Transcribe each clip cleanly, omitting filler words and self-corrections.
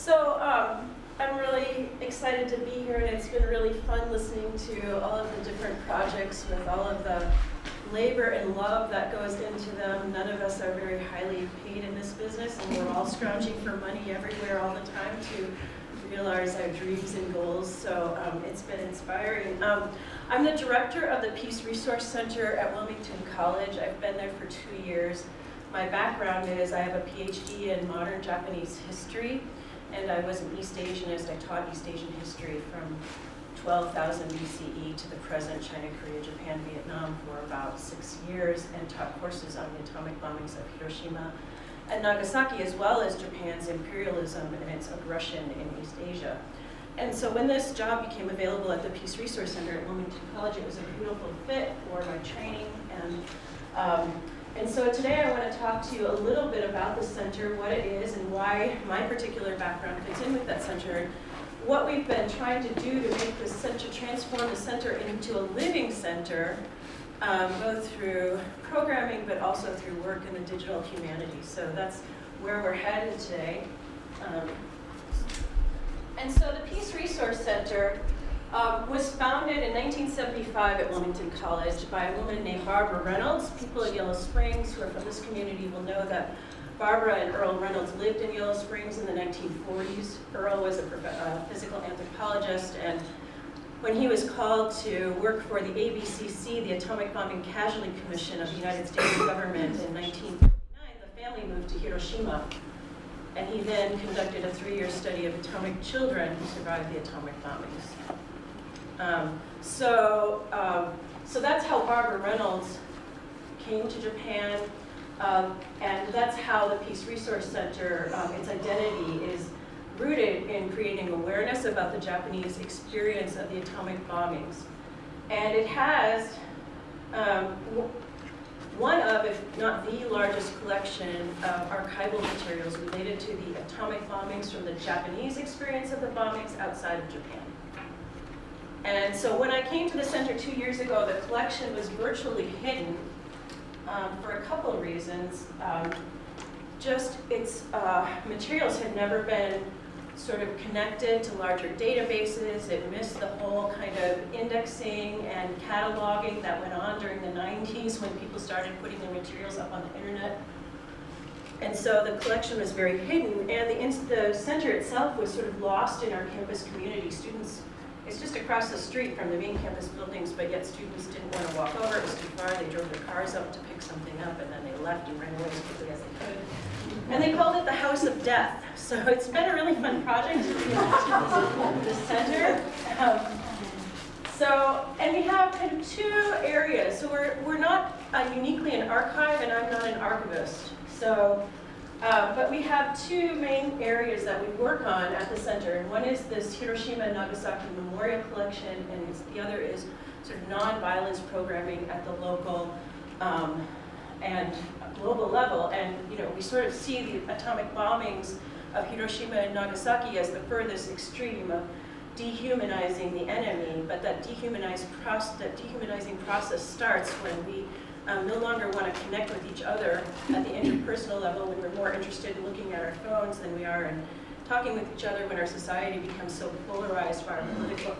So I'm really excited to be here, and it's been really fun listening to all of the different projects with all of the labor and love that goes into them. None of us are very highly paid in this business, and we're all scrounging for money everywhere all the time to realize our dreams and goals, so it's been inspiring. I'm the director of the Peace Resource Center at Wilmington College. I've been there for 2 years. My background is I have a PhD in modern Japanese history, and I was an East Asianist. I taught East Asian history from 12,000 BCE to the present, China, Korea, Japan, Vietnam, for about 6 years, and taught courses on the atomic bombings of Hiroshima and Nagasaki, as well as Japan's imperialism and its aggression in East Asia. And so when this job became available at the Peace Resource Center at Wilmington College, it was a beautiful fit for my training. And so today I want to talk to you a little bit about the center, what it is, and why my particular background fits in with that center, what we've been trying to do to make the center, transform the center into a living center, both through programming but also through work in the digital humanities. So that's where we're headed today. And so the Peace Resource Center was founded in 1975 at Wilmington College by a woman named Barbara Reynolds. People in Yellow Springs who are from this community will know that Barbara and Earl Reynolds lived in Yellow Springs in the 1940s. Earl was a physical anthropologist, and when he was called to work for the ABCC, the Atomic Bombing Casualty Commission of the United States government in 1939, the family moved to Hiroshima. And he then conducted a 3-year study of atomic children who survived the atomic bombings. So that's how Barbara Reynolds came to Japan, and that's how the Peace Resource Center, its identity is rooted in creating awareness about the Japanese experience of the atomic bombings. And it has one of, if not the largest collection of archival materials related to the atomic bombings from the Japanese experience of the bombings outside of Japan. And so when I came to the center 2 years ago, the collection was virtually hidden for a couple of reasons. Just its materials had never been sort of connected to larger databases. It missed the whole kind of indexing and cataloging that went on during the 90s when people started putting their materials up on the internet. And so the collection was very hidden, and the center itself was sort of lost in our campus community. Students, it's just across the street from the main campus buildings, but yet students didn't want to walk over. It was too far. They drove their cars up to pick something up, and then they left and ran away as quickly as they could. And they called it the House of Death. So it's been a really fun project to be at the center. And we have kind of 2 areas. So we're not uniquely an archive, and I'm not an archivist. So, but we have 2 main areas that we work on at the center. And one is this Hiroshima and Nagasaki Memorial Collection, and the other is sort of nonviolence programming at the local and global level. And we sort of see the atomic bombings of Hiroshima and Nagasaki as the furthest extreme of dehumanizing the enemy, but that dehumanizing process starts when we no longer want to connect with each other at the interpersonal level, when we're more interested in looking at our phones than we are in talking with each other, when our society becomes so polarized by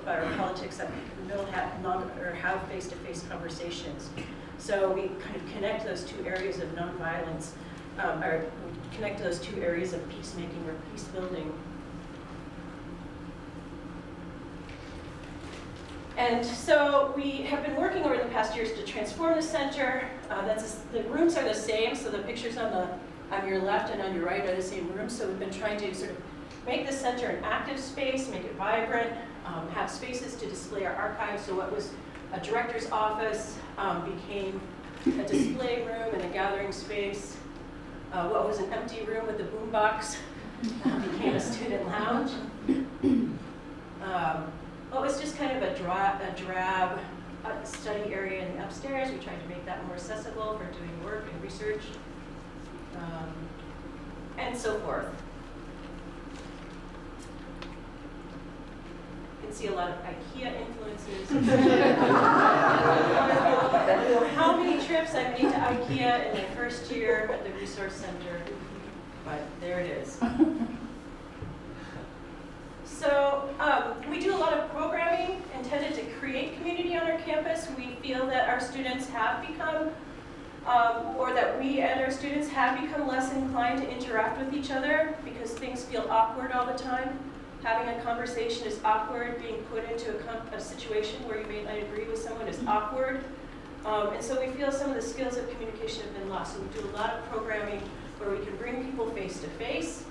our politics that we don't have face-to-face conversations. So we kind of connect those 2 areas of nonviolence, or connect those 2 areas of peacemaking or peace building. And so we have been working over the past years to transform the center. The rooms are the same, so the pictures on your left and on your right are the same rooms. So we've been trying to sort of make the center an active space, make it vibrant, have spaces to display our archives. So what was a director's office became a display room and a gathering space. What was an empty room with a boombox became a student lounge. What was just kind of a drab study area in the upstairs, we tried to make that more accessible for doing work and research, and so forth. You can see a lot of IKEA influences. How many trips I made to IKEA in the first year at the Resource Center, but there it is. have become, or that we and our students have become less inclined to interact with each other because things feel awkward all the time. Having a conversation is awkward. Being put into a situation where you may not agree with someone is awkward. And so we feel some of the skills of communication have been lost. So we do a lot of programming where we can bring people face to face.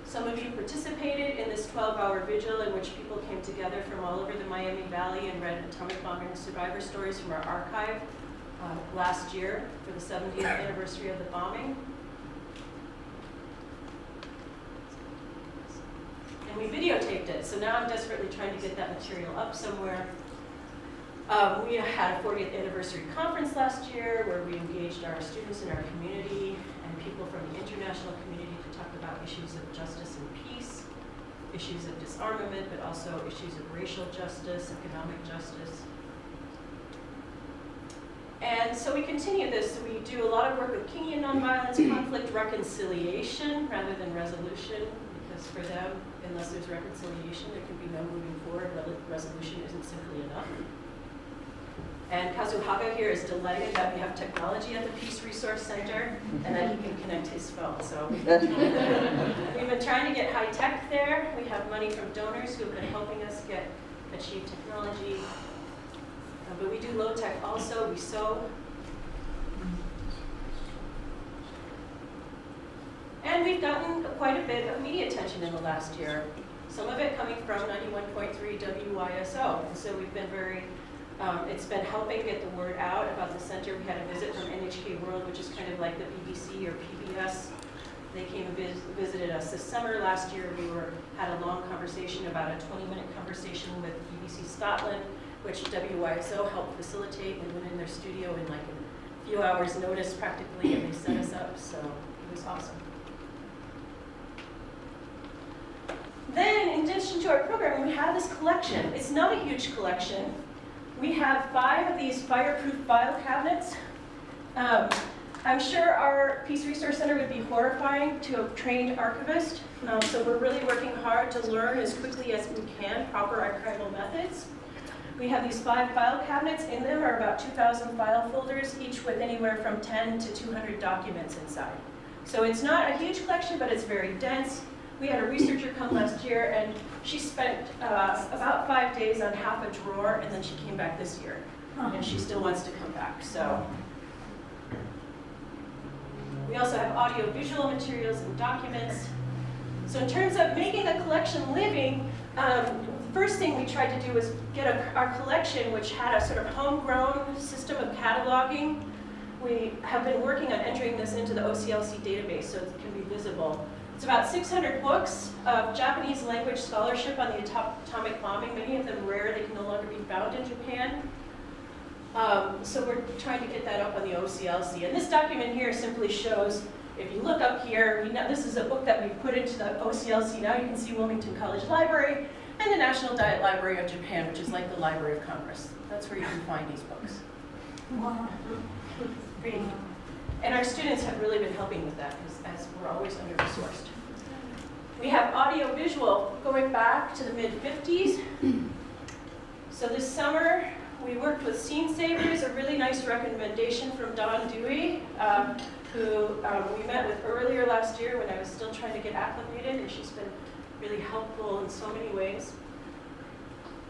Some of you participated in this 12-hour vigil in which people came together from all over the Miami Valley and read atomic bombing survivor stories from our archive last year for the 70th anniversary of the bombing. And we videotaped it, so now I'm desperately trying to get that material up somewhere. We had a 40th anniversary conference last year where we engaged our students in our community and people from the international community to talk about issues of justice and peace, issues of disarmament, but also issues of racial justice, economic justice. And so we continue this. So we do a lot of work with Kingian nonviolence, conflict reconciliation rather than resolution, because for them, unless there's reconciliation, there can be no moving forward. Resolution isn't simply enough. And Kazuhaka here is delighted that we have technology at the Peace Resource Center and that he can connect his phone. So we've been trying to get high tech there. We have money from donors who have been helping us achieve technology. But we do low tech also. WYSO. And we've gotten quite a bit of media attention in the last year. Some of it coming from 91.3 WYSO. And so we've been very it's been helping get the word out about the center. We had a visit from NHK World, which is kind of like the BBC or PBS. They came and visited us this summer. Last year, we had a long conversation, about a 20-minute conversation with BBC Scotland, which WYSO helped facilitate. We went in their studio in like a few hours' notice practically, and they set us up, so it was awesome. Then, in addition to our program, we have this collection. It's not a huge collection. We have 5 of these fireproof file cabinets. I'm sure our Peace Resource Center would be horrifying to a trained archivist, so we're really working hard to learn as quickly as we can proper archival methods. We have these 5 file cabinets. In them are about 2,000 file folders, each with anywhere from 10 to 200 documents inside. So it's not a huge collection, but it's very dense. We had a researcher come last year, and she spent about 5 days on half a drawer, and then she came back this year, and she still wants to come back. So we also have audio-visual materials and documents. So in terms of making the collection living, the first thing we tried to do was get our collection, which had a sort of homegrown system of cataloging. We have been working on entering this into the OCLC database so it can be visible. It's about 600 books of Japanese language scholarship on the atomic bombing, many of them rare. They can no longer be found in Japan. So we're trying to get that up on the OCLC. And this document here simply shows, if you look up here, this is a book that we put into the OCLC. Now you can see Wilmington College Library and the National Diet Library of Japan, which is like the Library of Congress. That's where you can find these books. Wow. And our students have really been helping with that, as we're always under-resourced. We have audio-visual going back to the mid-50s. So this summer, we worked with Scene Savers, a really nice recommendation from Dawn Dewey, who we met with earlier last year when I was still trying to get acclimated, and she's been really helpful in so many ways.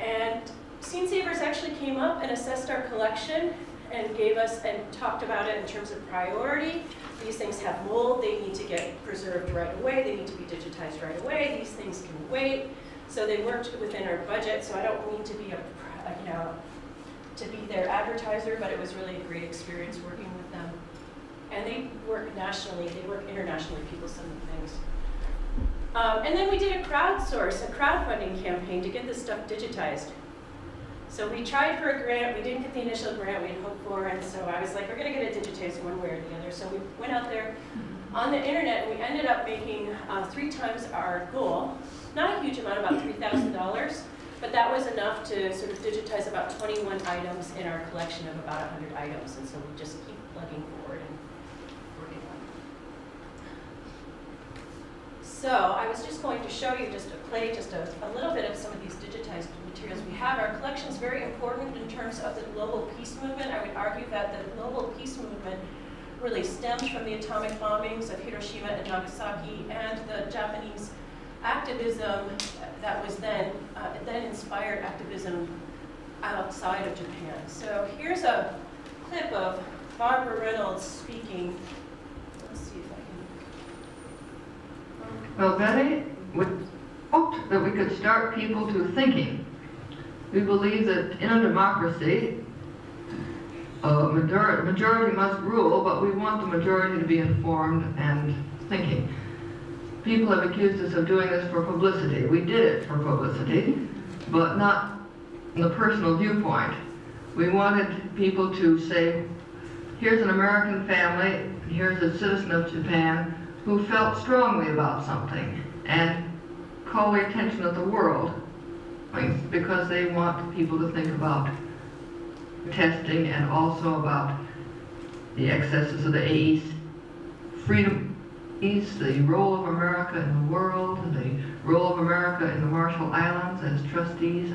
And Scene Savers actually came up and assessed our collection and gave us and talked about it in terms of priority. These things have mold, they need to get preserved right away, they need to be digitized right away, these things can wait. So they worked within our budget, so I don't mean to be to be their advertiser, but it was really a great experience working with them. And they work nationally, they work internationally, people send them things. And then we did a crowdfunding campaign to get this stuff digitized. So we tried for a grant, we didn't get the initial grant we had hoped for, and so I was like, we're gonna get it digitized one way or the other. So we went out there on the internet, and we ended up making 3 times our goal. Not a huge amount, about $3,000, but that was enough to sort of digitize about 21 items in our collection of about 100 items, and so we just keep plugging forward and working on it. So I was just going to show you just a little bit of some of these digitized materials we have. Our collection is very important in terms of the global peace movement. I would argue that the global peace movement really stems from the atomic bombings of Hiroshima and Nagasaki and the Japanese activism that was then inspired activism outside of Japan. So here's a clip of Barbara Reynolds speaking. Let's see if I can. Well, Betty, we hoped that we could start people to thinking. We believe that in a democracy, majority must rule, but we want the majority to be informed and thinking. People have accused us of doing this for publicity. We did it for publicity, but not from the personal viewpoint. We wanted people to say, here's an American family, here's a citizen of Japan who felt strongly about something, and call the attention of the world, because they want people to think about testing and also about the excesses of the AE's freedom, the role of America in the world, the role of America in the Marshall Islands as trustees.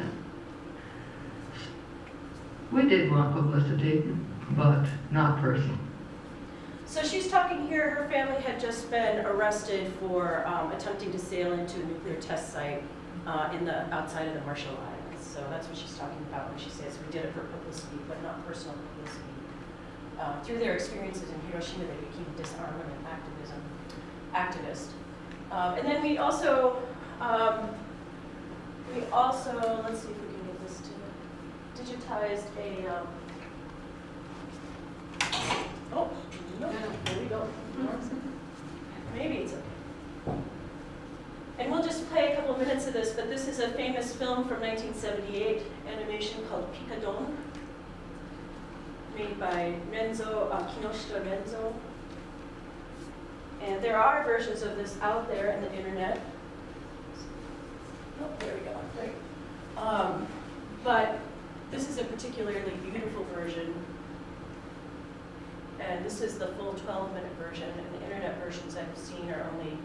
We did want publicity, but not personal. So she's talking here, her family had just been arrested for attempting to sail into a nuclear test site outside of the Marshall Islands. So that's what she's talking about when she says we did it for publicity, but not personal publicity. Through their experiences in Hiroshima, they became disarmament activists. And then we also, let's see if we can get this to digitized a, oh, no, there we go. Maybe it's okay. And we'll just play a couple minutes of this, but this is a famous film from 1978, animation called Picadon, made by Kinoshita Renzo. And there are versions of this out there in the internet. Oh, there we go. Right. But this is a particularly beautiful version. And this is the full 12-minute version, and the internet versions I've seen are only,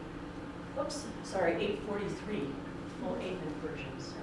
8:43, full 8-minute versions. So.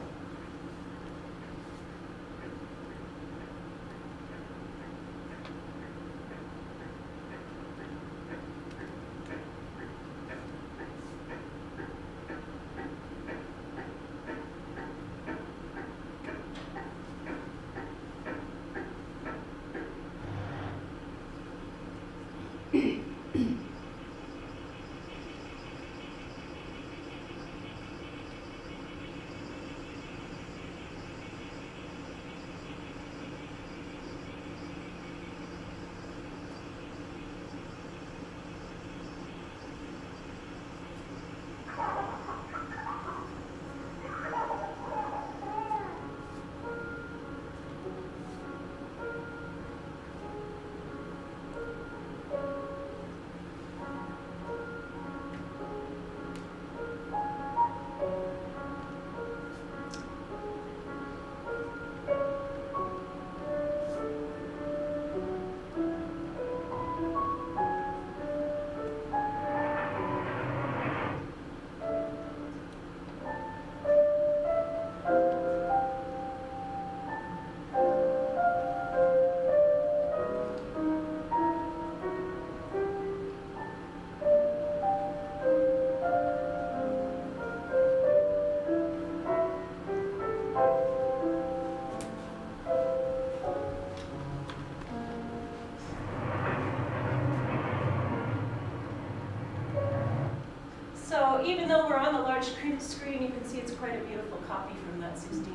Even though we're on the large screen, you can see it's quite a beautiful copy from that 16mm.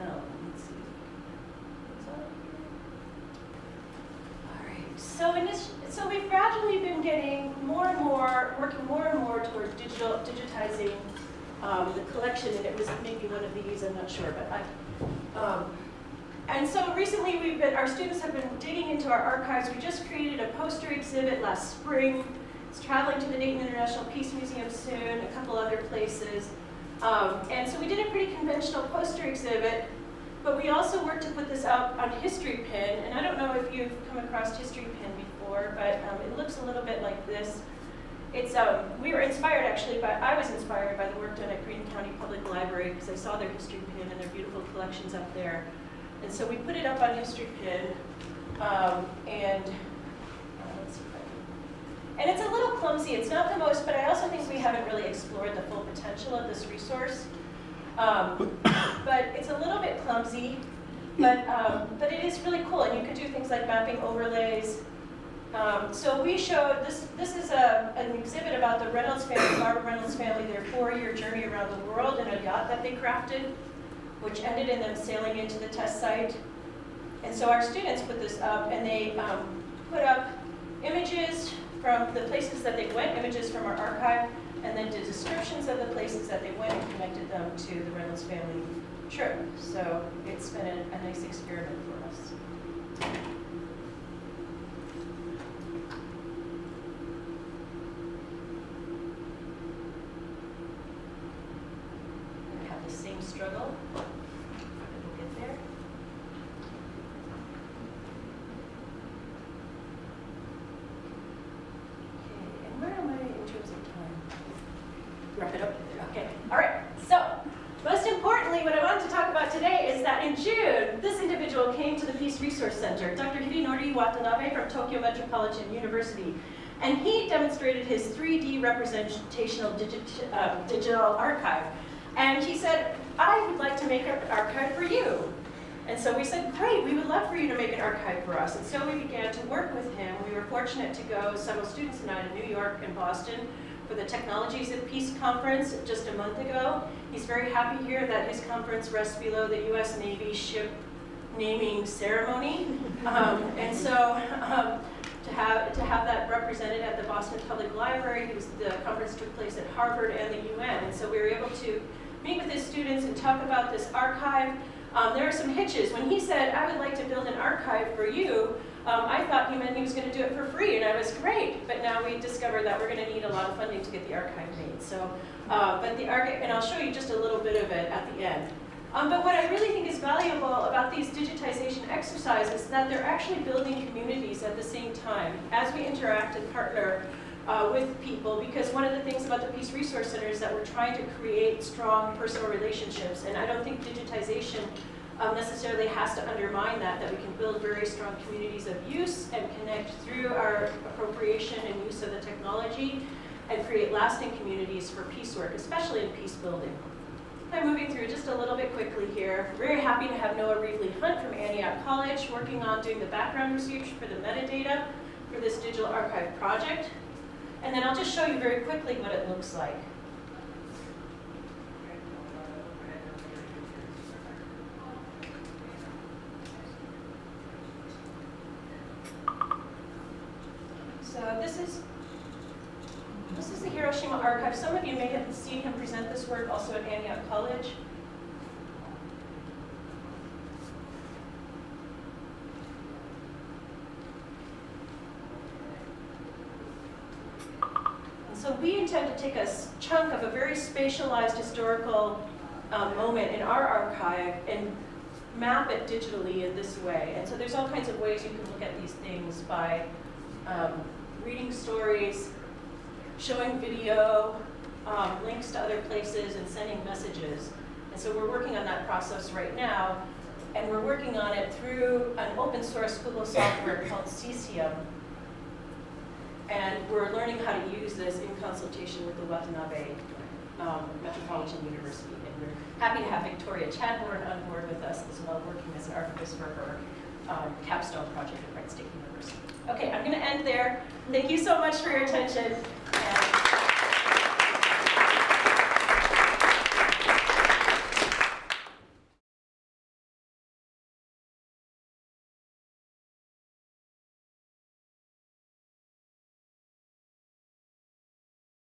Let's see. All right. So we've gradually been getting working more and more toward digitizing the collection, and it was maybe one of these, I'm not sure, but and so recently our students have been digging into our archives. We just created a poster exhibit last spring. It's traveling to the Dayton International Peace Museum soon, a couple other places. And so we did a pretty conventional poster exhibit, but we also worked to put this out on History Pin. And I don't know if you've come across History Pin before, but it looks a little bit like this. we were inspired actually I was inspired by the work done at Greene County Public Library because I saw their history pin and their beautiful collections up there. And so we put it up on history pin, and let's see if I can. And it's a little clumsy. It's not the most, but I also think we haven't really explored the full potential of this resource. But it's a little bit clumsy, but it is really cool. And you can do things like mapping overlays. So we showed, this is an exhibit about the Reynolds family, Barbara Reynolds family, their 4-year journey around the world in a yacht that they crafted, which ended in them sailing into the test site. And so our students put this up, and they put up images from the places that they went, images from our archive, and then did descriptions of the places that they went and connected them to the Reynolds family trip. So it's been a nice experiment for us. I have the same struggle. We'll get there. Okay, and where am I in terms of time? Wrap it up. Okay. All right. So, most importantly, what I wanted to talk about today is that in June, this individual came to the Peace Resource Center, Dr. Hidenori Watanabe from Tokyo Metropolitan University, and he demonstrated his 3D representational digital archive. And he said, I would like to make an archive for you. And so we said, great, we would love for you to make an archive for us. And so we began to work with him. We were fortunate to go, several students and I, to New York and Boston for the Technologies of Peace conference just a month ago. He's very happy here that his conference rests below the U.S. Navy ship naming ceremony. And so to have that represented at the Boston Public Library, the conference took place at Harvard and the UN. And so we were able to meet with his students and talk about this archive. There are some hitches. When he said, I would like to build an archive for you, I thought he meant he was going to do it for free, and I was great. But now we discovered that we're going to need a lot of funding to get the archive made. So, but the archive, and I'll show you just a little bit of it at the end. But what I really think is valuable about these digitization exercises is that they're actually building communities at the same time as we interact and partner with people, because one of the things about the Peace Resource Center is that we're trying to create strong personal relationships, and I don't think digitization necessarily has to undermine that we can build very strong communities of use and connect through our appropriation and use of the technology and create lasting communities for peace work, especially in peace building. I'm moving through just a little bit quickly here. Very happy to have Noah Reevely-Hunt from Antioch College working on doing the background research for the metadata for this digital archive project. And then I'll just show you very quickly what it looks like. So this is the Hiroshima archive. Some of you may have seen him present this work also at Antioch College. So we intend to take a chunk of a very spatialized historical moment in our archive and map it digitally in this way. And so there's all kinds of ways you can look at these things by reading stories, showing video, links to other places, and sending messages. And so we're working on that process right now, and we're working on it through an open source Google software called Symposium. And we're learning how to use this in consultation with the Watanabe Metropolitan University. And we're happy to have Victoria Chadbourne on board with us as well, working as an archivist for her capstone project at Wright State University. Okay, I'm going to end there. Thank you so much for your attention.